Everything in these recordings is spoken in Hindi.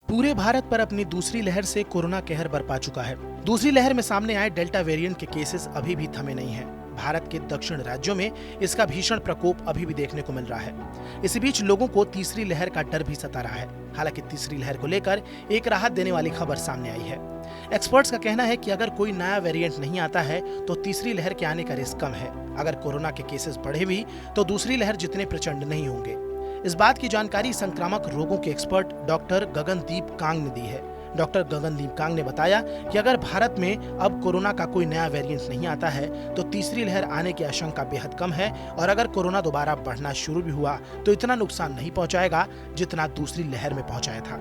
पूरे भारत पर अपनी दूसरी लहर से कोरोना कहर बरपा चुका है। दूसरी लहर में सामने आए डेल्टा वेरिएंट के केसेस अभी भी थमे नहीं हैं। भारत के दक्षिण राज्यों में इसका भीषण प्रकोप अभी भी देखने को मिल रहा है। इसी बीच लोगों को तीसरी लहर का डर भी सता रहा है। हालांकि तीसरी लहर को लेकर एक राहत देने वाली खबर सामने आई है। एक्सपर्ट्स का कहना है कि अगर कोई नया वेरिएंट नहीं आता है तो तीसरी लहर के आने का रिस्क कम है। अगर कोरोना के केसेस बढ़े भी तो दूसरी लहर जितने प्रचंड नहीं होंगे। इस बात की जानकारी संक्रामक रोगों के एक्सपर्ट डॉक्टर गगनदीप कांग ने दी है। डॉक्टर गगनदीप कांग ने बताया कि अगर भारत में अब कोरोना का कोई नया वेरिएंट नहीं आता है तो तीसरी लहर आने की आशंका बेहद कम है और अगर कोरोना दोबारा बढ़ना शुरू भी हुआ तो इतना नुकसान नहीं पहुंचाएगा जितना दूसरी लहर में पहुंचाया था।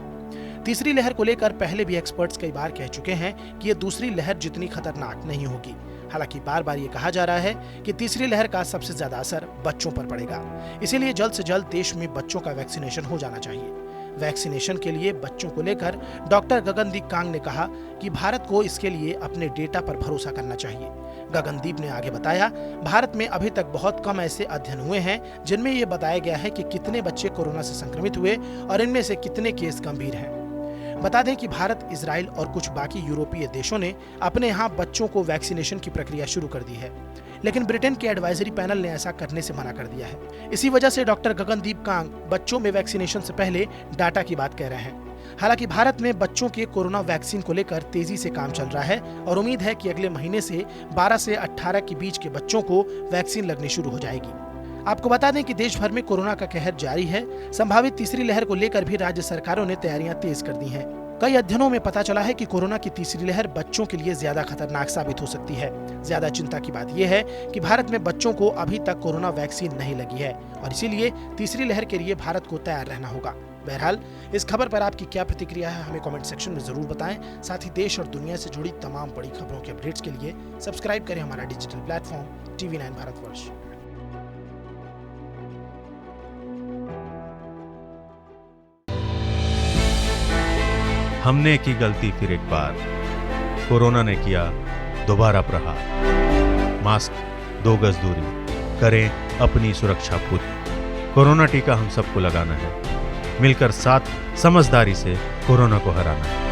तीसरी लहर को लेकर पहले भी एक्सपर्ट्स कई बार कह चुके हैं कि ये दूसरी लहर जितनी खतरनाक नहीं होगी। हालांकि बार बार ये कहा जा रहा है कि तीसरी लहर का सबसे ज्यादा असर बच्चों पर पड़ेगा। इसीलिए जल्द से जल्द देश में बच्चों का वैक्सीनेशन हो जाना चाहिए। वैक्सीनेशन के लिए बच्चों को लेकर डॉक्टर गगनदीप कांग ने कहा कि भारत को इसके लिए अपने डेटा पर भरोसा करना चाहिए। गगनदीप ने आगे बताया, भारत में अभी तक बहुत कम ऐसे अध्ययन हुए हैं जिनमें ये बताया गया है कि कितने बच्चे कोरोना से संक्रमित हुए और इनमें से कितने केस गंभीर हैं। बता दें कि भारत, इजराइल और कुछ बाकी यूरोपीय देशों ने अपने यहाँ बच्चों को वैक्सीनेशन की प्रक्रिया शुरू कर दी है, लेकिन ब्रिटेन के एडवाइजरी पैनल ने ऐसा करने से मना कर दिया है। इसी वजह से डॉक्टर गगनदीप कांग बच्चों में वैक्सीनेशन से पहले डाटा की बात कह रहे हैं। हालांकि भारत में बच्चों के कोरोना वैक्सीन को लेकर तेजी से काम चल रहा है और उम्मीद है कि अगले महीने से 12 से 18 के बीच के बच्चों को वैक्सीन लगनी शुरू हो जाएगी। आपको बता दें कि देश भर में कोरोना का कहर जारी है। संभावित तीसरी लहर को लेकर भी राज्य सरकारों ने तैयारियां तेज कर दी हैं। कई अध्ययनों में पता चला है कि कोरोना की तीसरी लहर बच्चों के लिए ज्यादा खतरनाक साबित हो सकती है। ज्यादा चिंता की बात यह है कि भारत में बच्चों को अभी तक कोरोना वैक्सीन नहीं लगी है और इसीलिए तीसरी लहर के लिए भारत को तैयार रहना होगा। बहरहाल, इस खबर पर आपकी क्या प्रतिक्रिया है हमें कमेंट सेक्शन में जरूर बताएं। साथ ही देश और दुनिया से जुड़ी तमाम बड़ी खबरों के अपडेट्स के लिए सब्सक्राइब करें हमारा डिजिटल प्लेटफॉर्म TV9 भारतवर्ष। हमने की गलती फिर एक बार, कोरोना ने किया दोबारा प्रहार। मास्क, 2 गज दूरी, करें अपनी सुरक्षा पूरी। कोरोना टीका हम सबको लगाना है, मिलकर साथ समझदारी से कोरोना को हराना है।